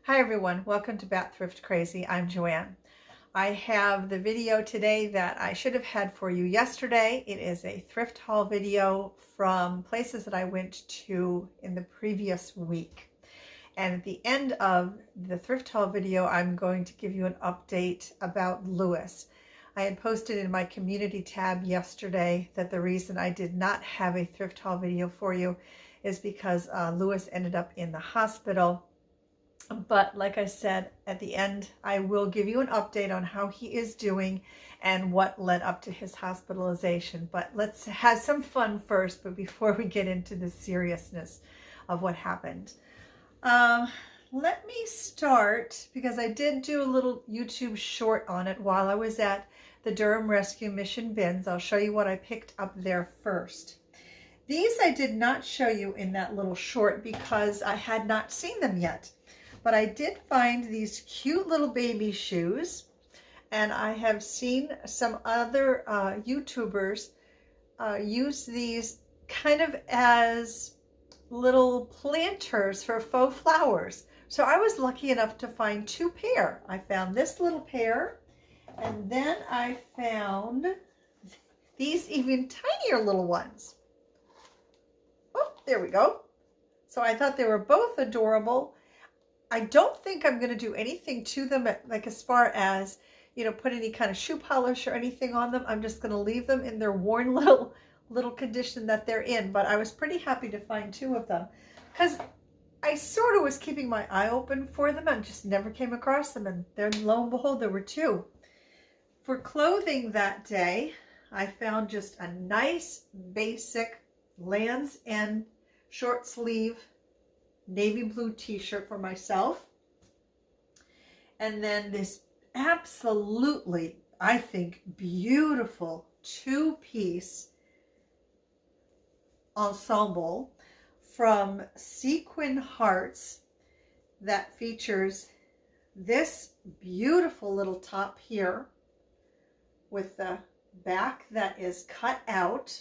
Hi everyone, welcome to Bat Thrift Crazy. I'm Joanne. I have the video today that I should have had for you yesterday. It is a thrift haul video from places that I went to in the previous week. And at the end of the thrift haul video, I'm going to give you an update about Lewis. I had posted in my community tab yesterday that the reason I did not have a thrift haul video for you is because Lewis ended up in the hospital. But like I said, at the end, I will give you an update on how he is doing and what led up to his hospitalization. But let's have some fun first, but before we get into the seriousness of what happened. Let me start, because I did do a little YouTube short on it while I was at the Durham Rescue Mission bins. I'll show you what I picked up there first. These I did not show you in that little short because I had not seen them yet. But I did find these cute little baby shoes, and I have seen some other YouTubers use these kind of as little planters for faux flowers. So I was lucky enough to find two pair. I found this little pair, and then I found these even tinier little ones. Oh, there we go. So I thought they were both adorable. I don't think I'm going to do anything to them, like as far as, you know, put any kind of shoe polish or anything on them. I'm just going to leave them in their worn little condition that they're in. But I was pretty happy to find two of them because I sort of was keeping my eye open for them and just never came across them. And then lo and behold, there were two. For clothing that day, I found just a nice basic Lands' End short sleeve navy blue t-shirt for myself, and then this absolutely, I think, beautiful two-piece ensemble from Sequin Hearts that features this beautiful little top here with the back that is cut out,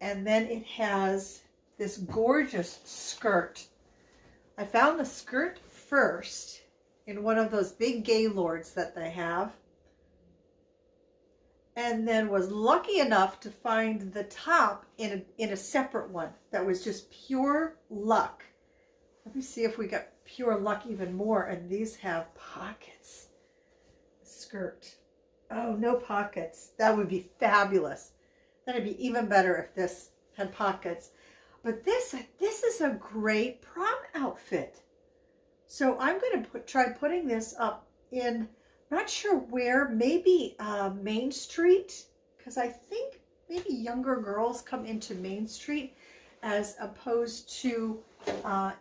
and then it has this gorgeous skirt. I found the skirt first in one of those big Gaylords that they have, and then was lucky enough to find the top in a separate one that was just pure luck. Let me see if we got pure luck even more. And these have pockets. Skirt. Oh, no pockets. That would be fabulous. That'd be even better if this had pockets. But this is a great prom outfit. So I'm going to try putting this up in, not sure where, maybe Main Street, because I think maybe younger girls come into Main Street as opposed to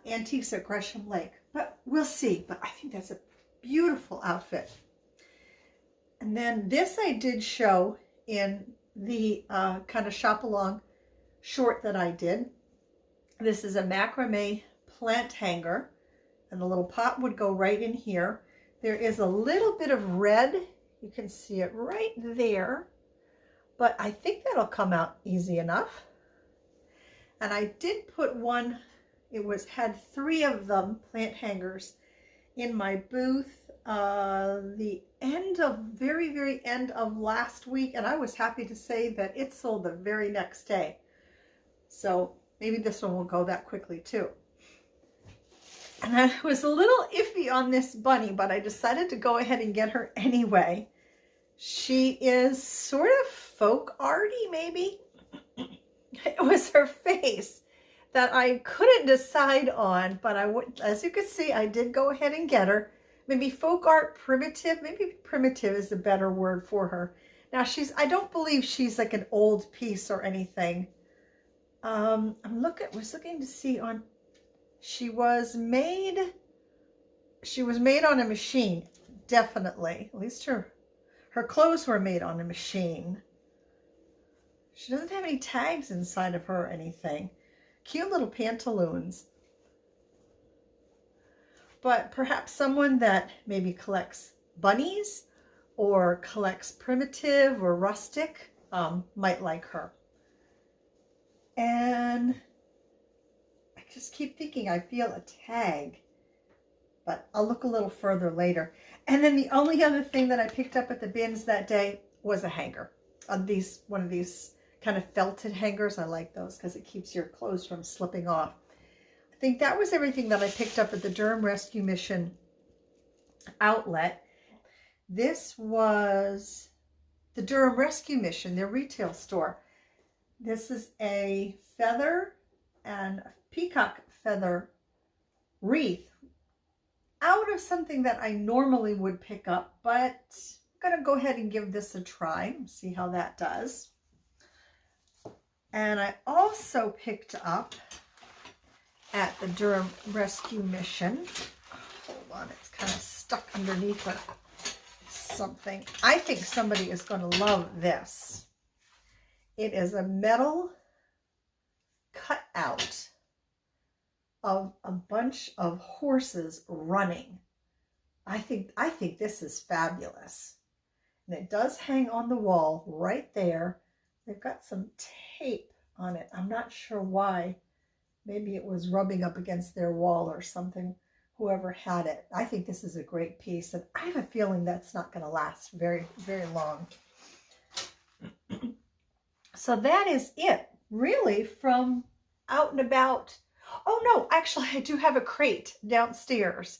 Antiques at Greshem Lake. But we'll see. But I think that's a beautiful outfit. And then this I did show in the kind of shop along short that I did. This is a macrame plant hanger, and the little pot would go right in here. There is a little bit of red. You can see it right there, but I think that'll come out easy enough. And I did put one, had three of them, plant hangers, in my booth the very end of last week, and I was happy to say that it sold the very next day. So maybe this one will go that quickly too. And I was a little iffy on this bunny, but I decided to go ahead and get her anyway. She is sort of folk arty, maybe. It was her face that I couldn't decide on, but as you can see, I did go ahead and get her. Maybe folk art primitive. Maybe primitive is a better word for her. Now I don't believe she's like an old piece or anything. I was looking to see on, she was made on a machine, definitely. At least her clothes were made on a machine. She doesn't have any tags inside of her or anything. Cute little pantaloons. But perhaps someone that maybe collects bunnies or collects primitive or rustic might like her. And I just keep thinking I feel a tag, but I'll look a little further later. And then the only other thing that I picked up at the bins that day was a hanger. One of these kind of felted hangers. I like those because it keeps your clothes from slipping off. I think that was everything that I picked up at the Durham Rescue Mission outlet. This was the Durham Rescue Mission, their retail store. This is a feather and a peacock feather wreath out of something that I normally would pick up, but I'm going to go ahead and give this a try and see how that does. And I also picked up at the Durham Rescue Mission, hold on, it's kind of stuck underneath something. I think somebody is going to love this. It is a metal cutout of a bunch of horses running. I think this is fabulous. And it does hang on the wall right there. They've got some tape on it. I'm not sure why. Maybe it was rubbing up against their wall or something, whoever had it. I think this is a great piece, and I have a feeling that's not going to last very, very long. So that is it, really, from out and about. Oh no, actually I do have a crate downstairs,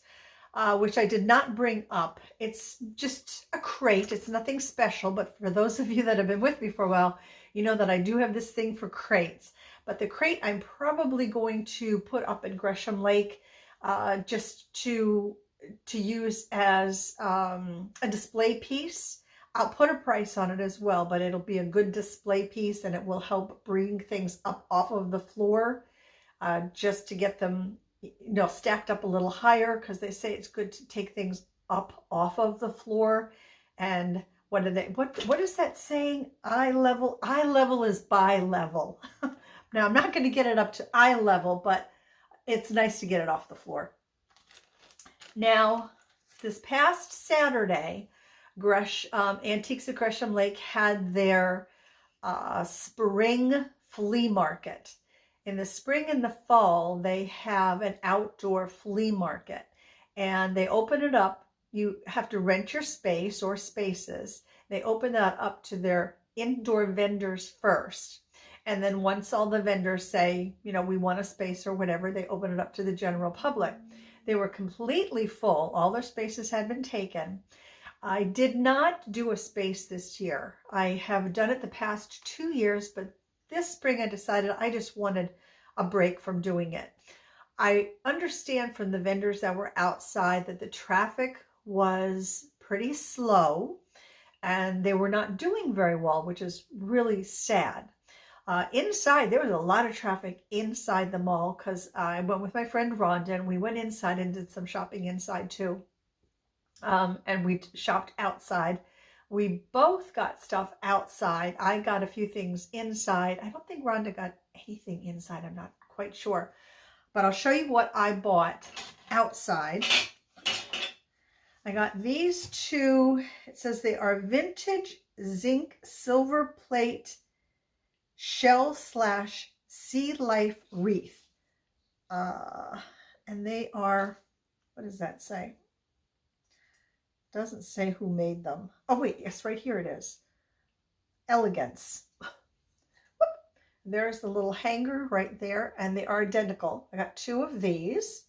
which I did not bring up. It's just a crate. It's nothing special, but for those of you that have been with me for a while, you know that I do have this thing for crates. But the crate I'm probably going to put up in Greshem Lake just to use as a display piece. I'll put a price on it as well, but it'll be a good display piece, and it will help bring things up off of the floor just to get them, stacked up a little higher, because they say it's good to take things up off of the floor. And what is that saying? Eye level is bi level. Now I'm not going to get it up to eye level, but it's nice to get it off the floor. Now, this past Saturday, Antiques at Gresham Lake had their spring flea market. In the spring and the fall, they have an outdoor flea market, and they open it up. You have to rent your space or spaces. They open that up to their indoor vendors first. And then once all the vendors say, we want a space or whatever, they open it up to the general public. They were completely full. All their spaces had been taken. I did not do a space this year. I have done it the past 2 years, but this spring I decided I just wanted a break from doing it. I understand from the vendors that were outside that the traffic was pretty slow and they were not doing very well, which is really sad. Inside, there was a lot of traffic inside the mall because I went with my friend Rhonda and we went inside and did some shopping inside too. And we shopped outside. We both got stuff outside. I got a few things inside. I don't think Rhonda got anything inside. I'm not quite sure. But I'll show you what I bought outside. I got these two. It says they are vintage zinc silver plate shell/sea life wreath. And they are, what does that say? Doesn't say who made them. Oh wait, yes, right here it is. Elegance. There's the little hanger right there, and they are identical. I got two of these.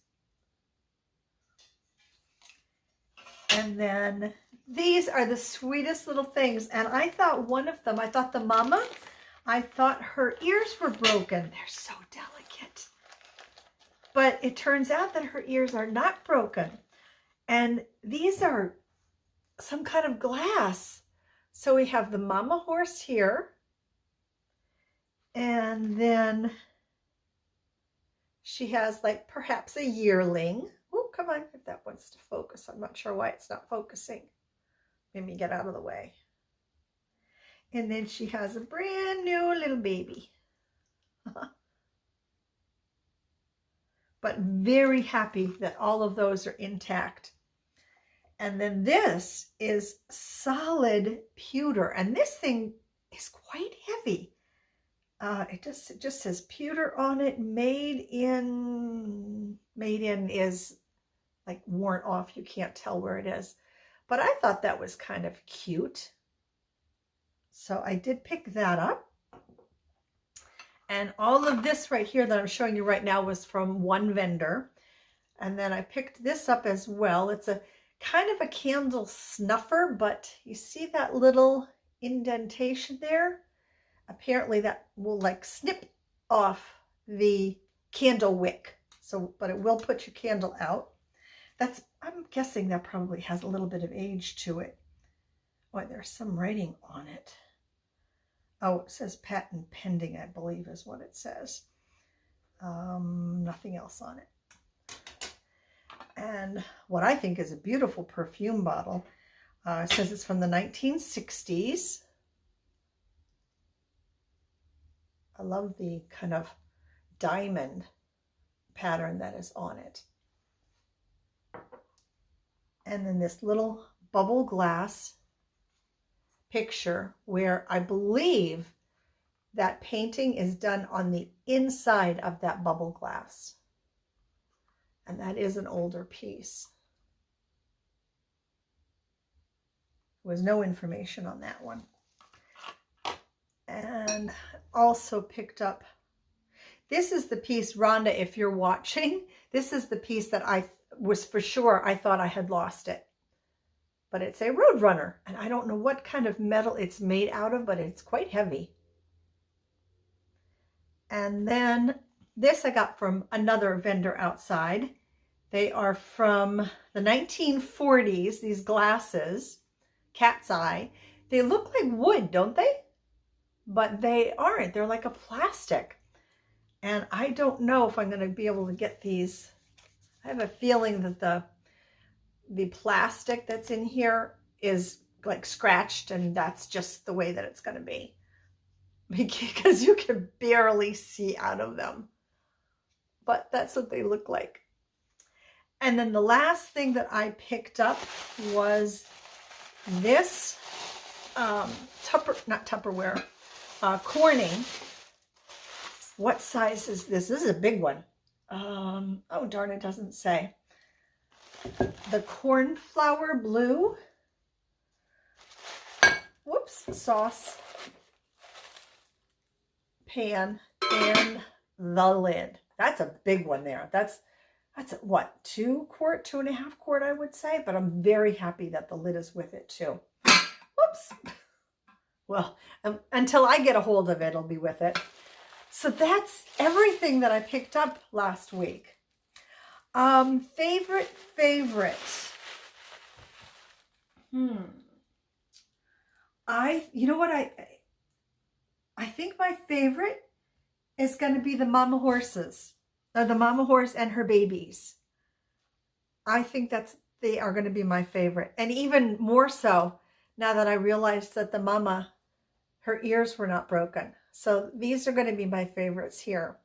And then these are the sweetest little things. And I thought one of them, I thought the mama, I thought her ears were broken. They're so delicate. But it turns out that her ears are not broken. And these are some kind of glass. So we have the mama horse here. And then she has like perhaps a yearling. Oh, come on, if that wants to focus. I'm not sure why it's not focusing. Let me get out of the way. And then she has a brand new little baby. But very happy that all of those are intact. And then this is solid pewter. And this thing is quite heavy. It just says pewter on it. Made in is like worn off. You can't tell where it is. But I thought that was kind of cute. So I did pick that up. And all of this right here that I'm showing you right now was from one vendor. And then I picked this up as well. It's a kind of a candle snuffer, but you see that little indentation there? Apparently that will like snip off the candle wick. So, but it will put your candle out. I'm guessing that probably has a little bit of age to it. Oh, there's some writing on it. Oh, it says patent pending, I believe is what it says. Nothing else on it. And what I think is a beautiful perfume bottle. It says it's from the 1960s. I love the kind of diamond pattern that is on it. And then this little bubble glass picture where I believe that painting is done on the inside of that bubble glass. And that is an older piece. There was no information on that one. And also picked up, this is the piece, Rhonda, if you're watching, this is the piece that I was for sure, I thought I had lost it. But it's a Roadrunner, and I don't know what kind of metal it's made out of, but it's quite heavy. And then this I got from another vendor outside. They are from the 1940s, these glasses, cat's eye. They look like wood, don't they? But they aren't. They're like a plastic. And I don't know if I'm going to be able to get these. I have a feeling that the plastic that's in here is like scratched, and that's just the way that it's going to be. Because you can barely see out of them. But that's what they look like. And then the last thing that I picked up was this Tupperware Corning. What size is this? This is a big one. Oh darn, it doesn't say. The cornflower blue. Whoops, sauce pan and the lid. That's a big one there. That's what, 2 quart, 2.5 quart, I would say, but I'm very happy that the lid is with it too. Whoops. Well, until I get a hold of it, it'll be with it. So that's everything that I picked up last week. Favorite. You know what, I think my favorite is going to be the mama horses, or the mama horse and her babies. I think they are going to be my favorite. And even more so now that I realized that the mama, her ears were not broken. So these are going to be my favorites here.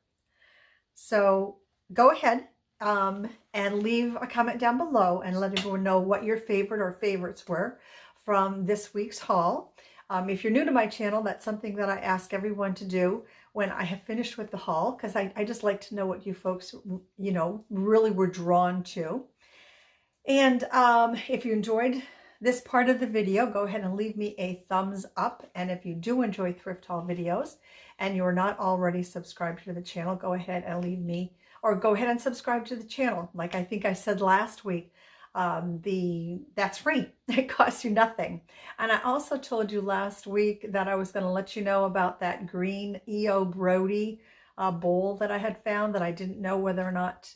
So go ahead and leave a comment down below and let everyone know what your favorite or favorites were from this week's haul. If you're new to my channel, that's something that I ask everyone to do when I have finished with the haul, because I just like to know what you folks, you know, really were drawn to. And if you enjoyed this part of the video, go ahead and leave me a thumbs up. And if you do enjoy thrift haul videos and you're not already subscribed to the channel, go ahead and leave me, or go ahead and subscribe to the channel. Like I think I said last week, that's free. It costs you nothing. And I also told you last week that I was going to let you know about that green E.O. Blvd bowl that I had found, that I didn't know whether or not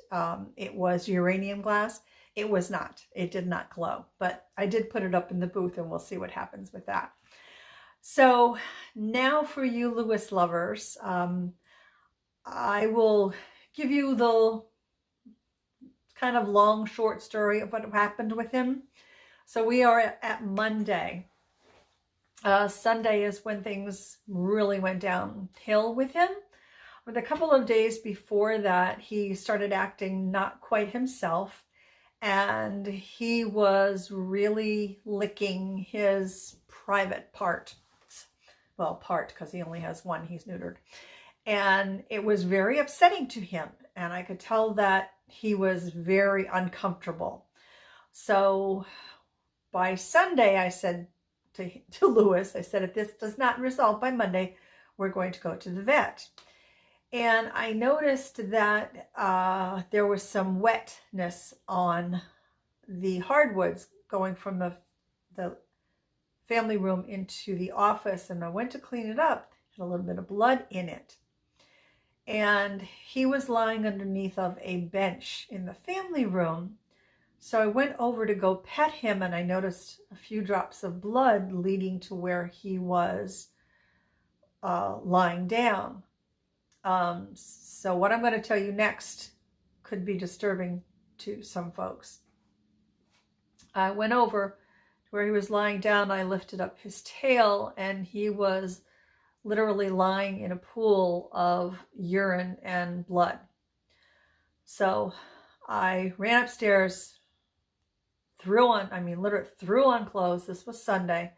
it was uranium glass. It was not. It did not glow, but I did put it up in the booth, and we'll see what happens with that. So now for you Lewis lovers, I will give you the kind of long, short story of what happened with him. So we are at Monday. Sunday is when things really went downhill with him. With a couple of days before that, he started acting not quite himself. And he was really licking his private parts. well, part, because he only has one, he's neutered. And it was very upsetting to him. And I could tell that he was very uncomfortable. So by Sunday, I said to Lewis, I said, if this does not resolve by Monday, we're going to go to the vet. And I noticed that there was some wetness on the hardwoods going from the family room into the office. And I went to clean it up. It had a little bit of blood in it. And he was lying underneath of a bench in the family room. So I went over to go pet him, and I noticed a few drops of blood leading to where he was lying down. So what I'm going to tell you next could be disturbing to some folks. I went over to where he was lying down. I lifted up his tail, and he was literally lying in a pool of urine and blood. So I ran upstairs, literally threw on clothes. This was Sunday.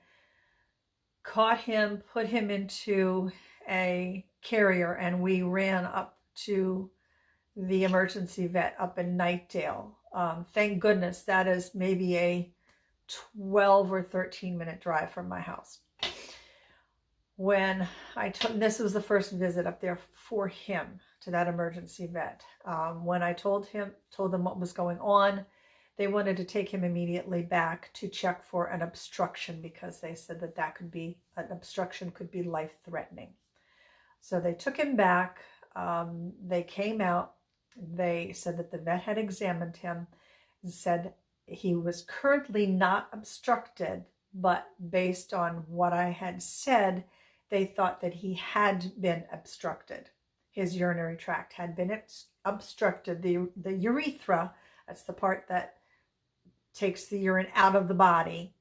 Caught him, put him into a carrier, and we ran up to the emergency vet up in Nightdale. Thank goodness that is maybe a 12 or 13 minute drive from my house. When this was the first visit up there for him to that emergency vet. When I told them what was going on, they wanted to take him immediately back to check for an obstruction, because they said that an obstruction could be life-threatening. So they took him back. They came out. They said that the vet had examined him and said he was currently not obstructed, but based on what I had said, they thought that he had been obstructed. His urinary tract had been obstructed. The urethra, that's the part that takes the urine out of the body,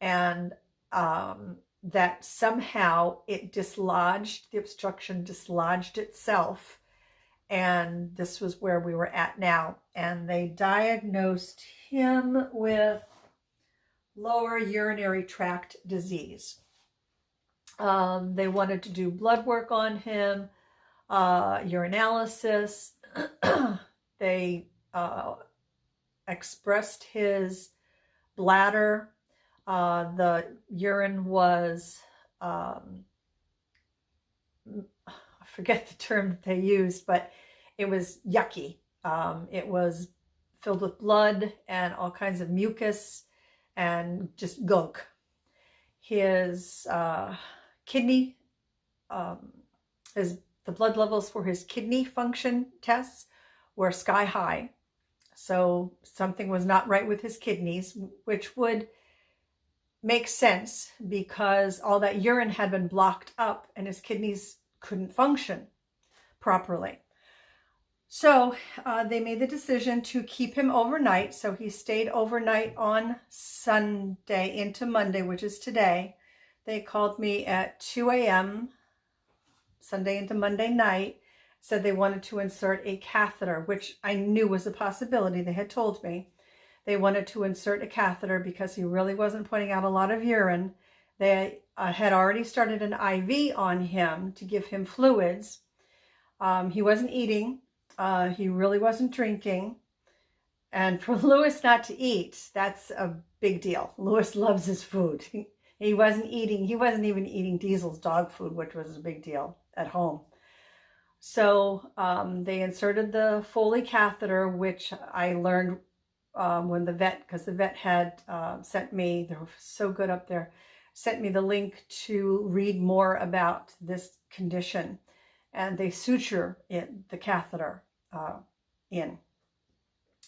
and that somehow it dislodged, the obstruction dislodged itself, and this was where we were at now. And they diagnosed him with lower urinary tract disease. They wanted to do blood work on him, urinalysis. They expressed his bladder. The urine was, I forget the term that they used, but it was yucky. It was filled with blood and all kinds of mucus and just gunk. His kidney, the blood levels for his kidney function tests were sky high. So something was not right with his kidneys, which would make sense because all that urine had been blocked up and his kidneys couldn't function properly. So they made the decision to keep him overnight. So he stayed overnight on Sunday into Monday, which is today. They called me at 2 a.m. Sunday into Monday night, said they wanted to insert a catheter, which I knew was a possibility. They had told me. They wanted to insert a catheter because he really wasn't putting out a lot of urine. They had already started an IV on him to give him fluids. He wasn't eating. He really wasn't drinking. And for Lewis not to eat, that's a big deal. Lewis loves his food. He wasn't eating. He wasn't even eating Diesel's dog food, which was a big deal at home. So they inserted the Foley catheter, which I learned when the vet, because the vet had sent me, they were so good up there, sent me the link to read more about this condition. And they suture the catheter in.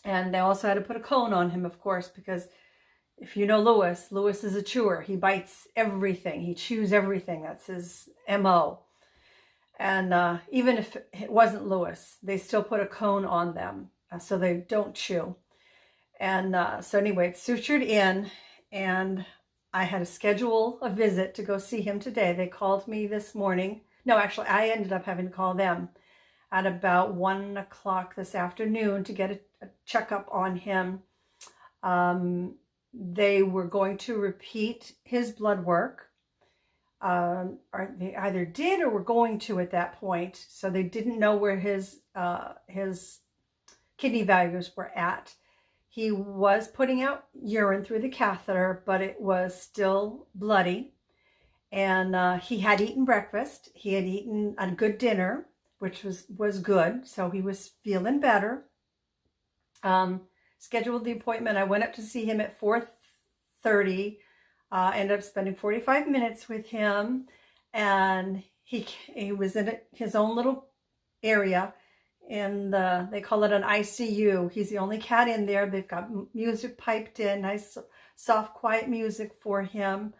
And they also had to put a cone on him, of course, because if you know Lewis is a chewer. He bites everything. He chews everything. That's his MO. And even if it wasn't Lewis, they still put a cone on them so they don't chew. And so anyway, it's sutured in, and I had to schedule a visit to go see him today. They called me this morning. No, actually, I ended up having to call them at about 1 o'clock this afternoon to get a checkup on him. They were going to repeat his blood work. or they either did or were going to at that point. So they didn't know where his kidney values were at. He was putting out urine through the catheter, but it was still bloody. And he had eaten breakfast. He had eaten a good dinner, which was good. So he was feeling better. Scheduled the appointment. I went up to see him at 4:30. Ended up spending 45 minutes with him, and he was in his own little area. And they call it an ICU. He's the only cat in there. They've got music piped in, nice, soft, quiet music for him.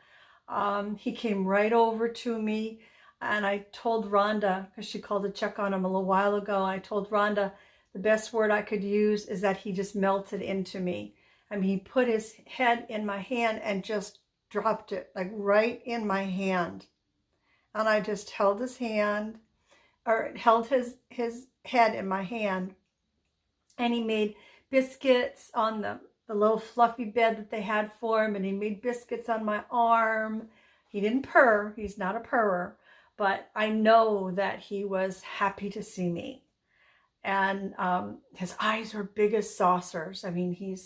He came right over to me, and I told Rhonda, because she called to check on him a little while ago, I told Rhonda the best word I could use is that he just melted into me. I mean, he put his head in my hand and just dropped it like right in my hand. And I just held his hand, or held his head in my hand, and he made biscuits on the little fluffy bed that they had for him, and he made biscuits on my arm. He didn't purr. He's not a purrer, but I know that he was happy to see me. And his eyes are big as saucers. I mean,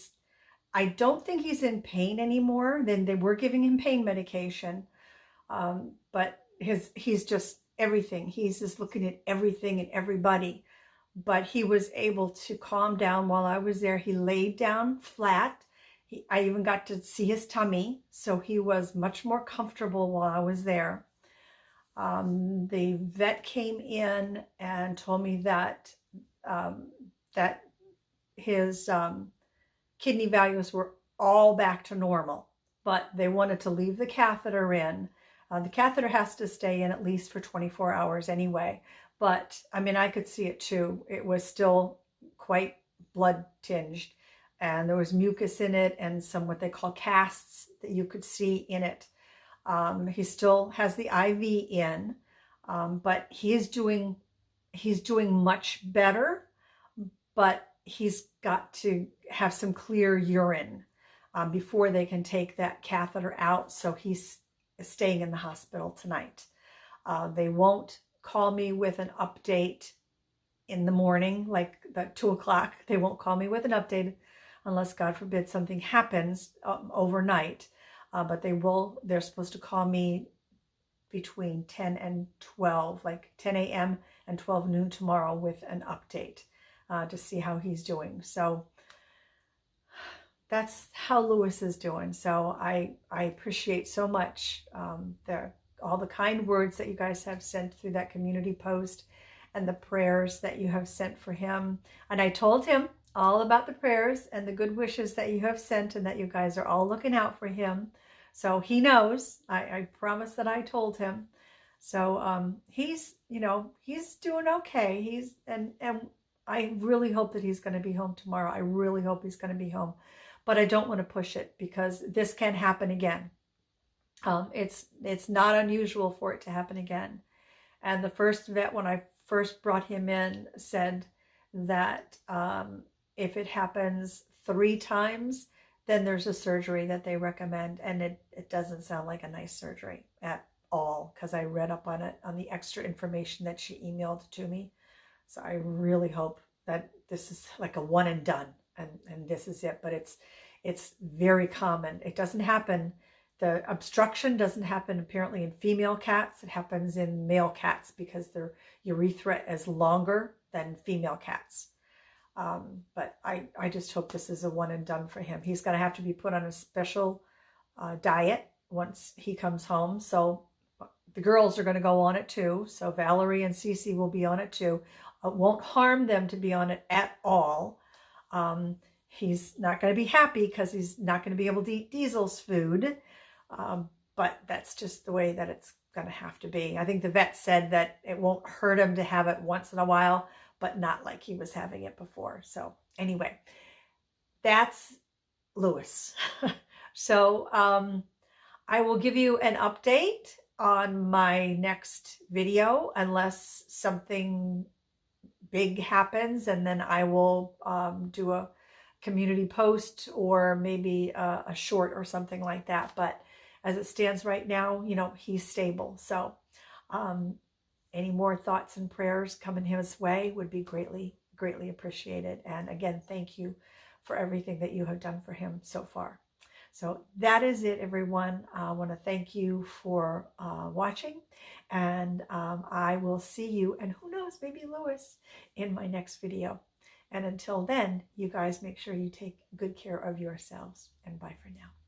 I don't think he's in pain anymore. Then they were giving him pain medication, but he's just everything. He's just looking at everything and everybody. But he was able to calm down while I was there. He laid down flat. I even got to see his tummy, so he was much more comfortable while I was there. The vet came in and told me that that his kidney values were all back to normal, but they wanted to leave the catheter in. The catheter has to stay in at least for 24 hours anyway. But I mean, I could see it too. It was still quite blood tinged, and there was mucus in it and some what they call casts that you could see in it. He still has the IV in, but he's doing much better, but he's got to have some clear urine before they can take that catheter out. So he's staying in the hospital tonight. They won't call me with an update in the morning, like at 2 o'clock. They won't call me with an update unless, God forbid, something happens overnight. But they're supposed to call me between 10 and 12, like 10 a.m. and 12 noon tomorrow with an update to see how he's doing. So that's how Lewis is doing. So I appreciate so much all the kind words that you guys have sent through that community post and the prayers that you have sent for him. And I told him all about the prayers and the good wishes that you have sent, and that you guys are all looking out for him. So he knows. I promise that I told him. So he's doing okay. And I really hope that he's going to be home tomorrow. I really hope he's going to be home. But I don't want to push it, because this can happen again. It's not unusual for it to happen again. And the first vet, when I first brought him in, said that if it happens 3 times, then there's a surgery that they recommend. And it doesn't sound like a nice surgery at all, because I read up on it, on the extra information that she emailed to me. So I really hope that this is like a one and done, and this is it. But it's very common. It doesn't happen. The obstruction doesn't happen apparently in female cats. It happens in male cats because their urethra is longer than female cats. But I just hope this is a one and done for him. He's going to have to be put on a special diet once he comes home. So the girls are going to go on it too. So Valerie and Cece will be on it too. It won't harm them to be on it at all. He's not going to be happy because he's not going to be able to eat Diesel's food. But that's just the way that it's going to have to be. I think the vet said that it won't hurt him to have it once in a while, but not like he was having it before. So anyway, that's Lewis. So I will give you an update on my next video unless something big happens, and then I will do a community post or maybe a short or something like that. But as it stands right now, you know, he's stable. So any more thoughts and prayers coming his way would be greatly, greatly appreciated. And again, thank you for everything that you have done for him so far. So that is it, everyone. I want to thank you for watching, and I will see you, and who knows, maybe Lewis, in my next video. And until then, you guys make sure you take good care of yourselves, and bye for now.